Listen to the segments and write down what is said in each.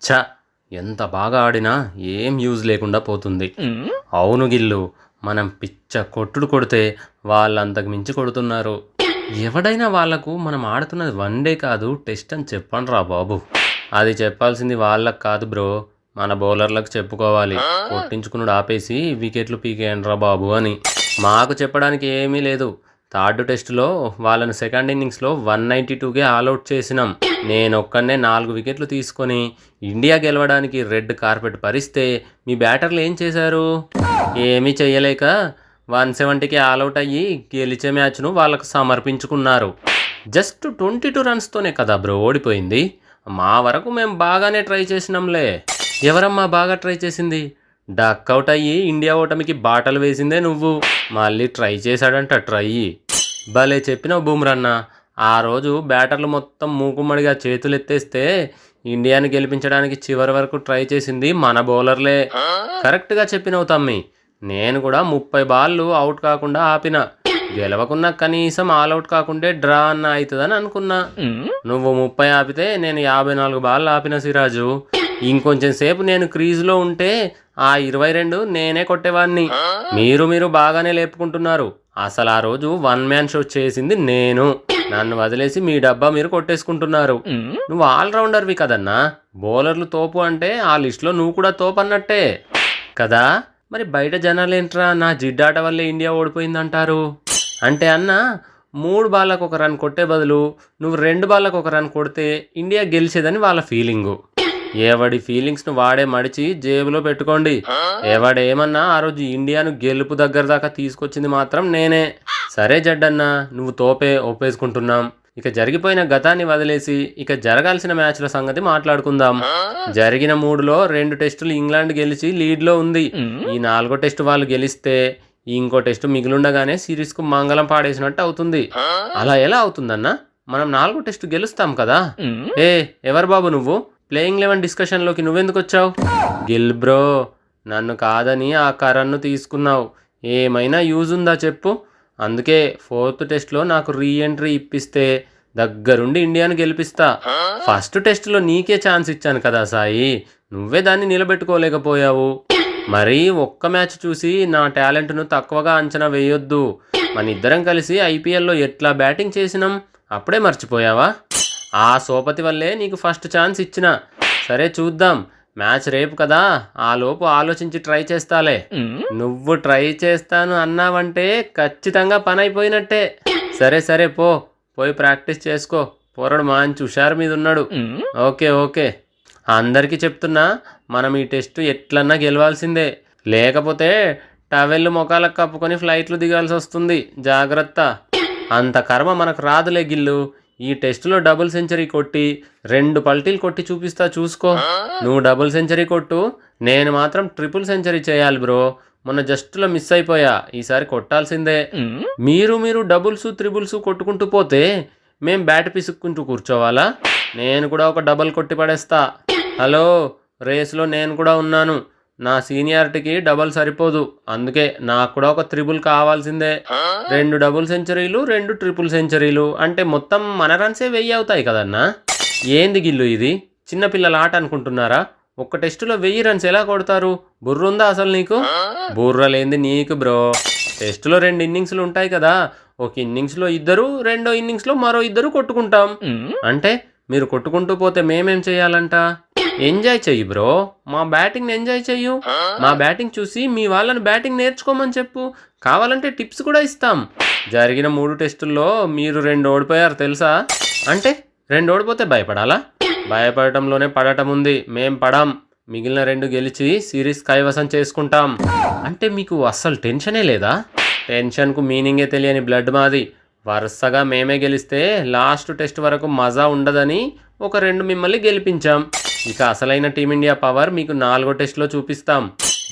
ఛ! ఎంత బాగా ఆడినా ఏం యూజ్ లేకుండా పోతుంది. అవును గిల్లు. మనం పిచ్చ కొట్టుడు కొడితే వాళ్ళంతకు మించి కొడుతున్నారు. ఎవడైనా వాళ్ళకు మనం ఆడుతున్నది వన్ డే కాదు టెస్ట్ అని చెప్పండ్రా బాబు. అది చెప్పాల్సింది వాళ్ళకి కాదు బ్రో. మన బౌలర్లకు చెప్పుకోవాలి. కొట్టించుకునుడు ఆపేసి వికెట్లు పీకేయండ్రా బాబు అని. మాకు చెప్పడానికి ఏమీ లేదు. థర్డ్ టెస్టులో వాళ్ళని సెకండ్ ఇన్నింగ్స్లో 192కే ఆల్అవుట్ చేసినాం. నేనొక్కనే 4 వికెట్లు తీసుకొని ఇండియా గెలవడానికి రెడ్ కార్పెట్ పరిస్తే మీ బ్యాటర్లు ఏం చేశారు? ఏమీ చెయ్యలేక 170కి ఆల్అవుట్ అయ్యి గెలిచే మ్యాచ్ను వాళ్ళకు సమర్పించుకున్నారు. జస్ట్ 22 రన్స్తోనే కదా బ్రో ఓడిపోయింది. మా వరకు మేము బాగానే ట్రై చేసినాంలే. ఎవరమ్మా బాగా ట్రై చేసింది? డక్అవుట్ అయ్యి ఇండియా ఓటమికి బాటలు వేసిందే నువ్వు. మళ్ళీ ట్రై చేశాడంట ట్రై. భలే చెప్పినావు బూమ్రన్న. ఆ రోజు బ్యాటర్లు మొత్తం మూకుమ్మడిగా చేతులెత్తేస్తే ఇండియాని గెలిపించడానికి చివరి వరకు ట్రై చేసింది మన బౌలర్లే. కరెక్ట్గా చెప్పినావు తమ్మి. నేను కూడా 30 బాళ్ళు అవుట్ కాకుండా ఆపిన. గెలవకున్నా కనీసం ఆల్అవుట్ కాకుంటే డ్రా అన్న అవుతుందని అనుకున్నా. నువ్వు 30 ఆపితే నేను 54 బాళ్ళు ఆపిన సిరాజు. ఇంకొంచెం సేపు నేను క్రీజ్లో ఉంటే ఆ 22 నేనే కొట్టేవాడిని. మీరు బాగానే లేపుకుంటున్నారు. అసలు ఆ రోజు వన్ మ్యాన్ షో చేసింది నేను. నన్ను వదిలేసి మీ డబ్బా మీరు కొట్టేసుకుంటున్నారు. నువ్వు ఆల్రౌండర్వి కదన్నా. బౌలర్లు తోపు అంటే ఆ లిస్టులో నువ్వు కూడా తోపు అన్నట్టే కదా. మరి బయట జనాలేంట్రా నా జిడ్డాట వల్లే ఇండియా ఓడిపోయిందంటారు. అంటే అన్న 3 బాళ్ళకు ఒక రన్ కొట్టే బదులు నువ్వు 2 బాళ్ళకు ఒక రన్ కొడితే ఇండియా గెలిచేదని వాళ్ళ ఫీలింగు. ఎవడి ఫీలింగ్స్ను వాడే మడిచి జేబులో పెట్టుకోండి. ఎవడేమన్నా ఆ రోజు ఇండియాను గెలుపు దగ్గర దాకా తీసుకొచ్చింది మాత్రం నేనే. సరే జడ్డన్నా, నువ్వు తోపే ఒప్పేసుకుంటున్నాం. ఇక జరిగిపోయిన గతాన్ని వదిలేసి ఇక జరగాల్సిన మ్యాచ్ల సంగతి మాట్లాడుకుందాం. జరిగిన 3లో 2 టెస్టులు ఇంగ్లాండ్ గెలిచి లీడ్లో ఉంది. ఈ 4వ టెస్టు వాళ్ళు గెలిస్తే ఇంకో టెస్టు మిగిలుండగానే సిరీస్కు మంగళం పాడేసినట్టు అవుతుంది. అలా ఎలా అవుతుందన్నా? మనం 4వ టెస్టు గెలుస్తాం కదా. ఎవరు బాబు నువ్వు? ప్లేయింగ్ 11 డిస్కషన్లోకి నువ్వెందుకు వచ్చావు? గిల్ బ్రో, నన్ను కాదని ఆ కరన్ను తీసుకున్నావు. ఏమైనా యూజ్ ఉందా చెప్పు. అందుకే 4th టెస్ట్లో నాకు రీఎంట్రీ ఇప్పిస్తే దగ్గరుండి ఇండియాను గెలిపిస్తా. ఫస్ట్ టెస్టులో నీకే ఛాన్స్ ఇచ్చాను కదా సాయి. నువ్వే దాన్ని నిలబెట్టుకోలేకపోయావు. మరీ ఒక్క మ్యాచ్ చూసి నా టాలెంట్ను తక్కువగా అంచనా వేయొద్దు. మన ఇద్దరం కలిసి ఐపీఎల్లో ఎట్లా బ్యాటింగ్ చేసినాం అప్పుడే మర్చిపోయావా? ఆ సోపతి వల్లే నీకు ఫస్ట్ ఛాన్స్ ఇచ్చిన. సరే చూద్దాం. మ్యాచ్ రేపు కదా, ఆ లోపు ఆలోచించి ట్రై చేస్తాలే. నువ్వు ట్రై చేస్తాను అన్నావంటే ఖచ్చితంగా పని అయిపోయినట్టే. సరే పోయి ప్రాక్టీస్ చేసుకో. పోరడు మంచి హుషారు మీద ఉన్నాడు. ఓకే అందరికీ చెప్తున్నా, మనం ఈ టెస్టు ఎట్లన్నా గెలవాల్సిందే. లేకపోతే టవెల్ మొఖాలకు కప్పుకొని ఫ్లైట్లు దిగాల్సి వస్తుంది. జాగ్రత్త. అంత కర్మ మనకు రాదులే గిల్లు. ఈ టెస్టులో డబుల్ సెంచరీ కొట్టి 2 పల్టీలు కొట్టి చూపిస్తా చూసుకో. నువ్వు డబుల్ సెంచరీ కొట్టు, నేను మాత్రం ట్రిపుల్ సెంచరీ చేయాలి బ్రో. మొన్న జస్ట్లో మిస్ అయిపోయా. ఈసారి కొట్టాల్సిందే. మీరు డబుల్స్ త్రిబుల్స్ కొట్టుకుంటూ పోతే మేం బ్యాట్ పిసుక్కుంటూ కూర్చోవాలా? నేను కూడా ఒక డబల్ కొట్టి పడేస్తా. హలో, రేస్లో నేను కూడా ఉన్నాను. నా సీనియారిటీకి డబల్ సరిపోదు. అందుకే నాకు కూడా ఒక త్రిబుల్ కావాల్సిందే. 2 డబుల్ సెంచరీలు 2 ట్రిపుల్ సెంచరీలు అంటే మొత్తం మన రన్సే 1000 అవుతాయి కదన్నా. ఏంది గిల్లు ఇది? చిన్నపిల్లల ఆట అనుకుంటున్నారా? ఒక్క టెస్టులో 1000 రన్స్ ఎలా కొడతారు? బుర్రుందా అసలు నీకు? బుర్ర లేంది నీకు బ్రో. టెస్టులో 2 ఇన్నింగ్స్లు ఉంటాయి కదా. ఒక ఇన్నింగ్స్లో ఇద్దరు, రెండో ఇన్నింగ్స్లో మరో ఇద్దరు కొట్టుకుంటాం. అంటే మీరు కొట్టుకుంటూ పోతే మేమేం చేయాలంట? ఎంజాయ్ చెయ్యి బ్రో. మా బ్యాటింగ్ని ఎంజాయ్ చెయ్యు. మా బ్యాటింగ్ చూసి మీ వాళ్ళని బ్యాటింగ్ నేర్చుకోమని చెప్పు. కావాలంటే టిప్స్ కూడా ఇస్తాం. జరిగిన 3 టెస్టుల్లో మీరు 2 ఓడిపోయారు తెలుసా? అంటే 2 ఓడిపోతే భయపడాలా? భయపడటంలోనే పడటం ఉంది. మేం పడాం. మిగిలిన 2 గెలిచి సిరీస్ కైవసం చేసుకుంటాం. అంటే మీకు అస్సలు టెన్షనే లేదా? టెన్షన్కు మీనింగే తెలియని బ్లడ్ మాది. వరుసగా మేమే గెలిస్తే లాస్ట్ టెస్ట్ వరకు మజా ఉండదని ఒక 2 మిమ్మల్ని గెలిపించాం. ఇక అసలైన టీమిండియా పవర్ మీకు 4వ టెస్ట్లో చూపిస్తాం.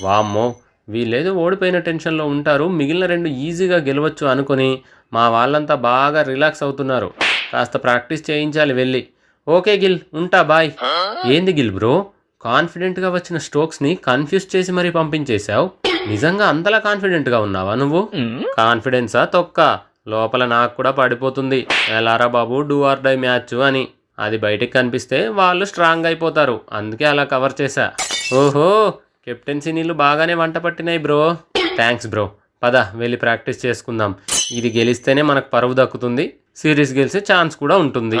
వామ్మో, వీళ్ళేదో ఓడిపోయిన టెన్షన్లో ఉంటారు. మిగిలిన 2 ఈజీగా గెలవచ్చు అనుకుని మా వాళ్ళంతా బాగా రిలాక్స్ అవుతున్నారు. కాస్త ప్రాక్టీస్ చేయించాలి వెళ్ళి. ఓకే గిల్, ఉంటా, బాయ్. ఏంది గిల్ బ్రో, కాన్ఫిడెంట్గా వచ్చిన స్ట్రోక్స్ని కన్ఫ్యూజ్ చేసి మరీ పంపించేశావు. నిజంగా అంతలా కాన్ఫిడెంట్గా ఉన్నావా నువ్వు? కాన్ఫిడెన్సా తొక్క. లోపల నాకు కూడా పడిపోతుంది. ఎలారా బాబు, డూ ఆర్ డై మ్యాచ్ అని. అది బయటికి కనిపిస్తే వాళ్ళు స్ట్రాంగ్ అయిపోతారు. అందుకే అలా కవర్ చేశా. ఓహో, కెప్టెన్సీ నీళ్ళు బాగానే వంట పట్టినాయి బ్రో. Thanks bro. పద వెళ్ళి ప్రాక్టీస్ చేసుకుందాం. ఇది గెలిస్తేనే మనకు పరువు దక్కుతుంది, సిరీస్ గెలిచే ఛాన్స్ కూడా ఉంటుంది.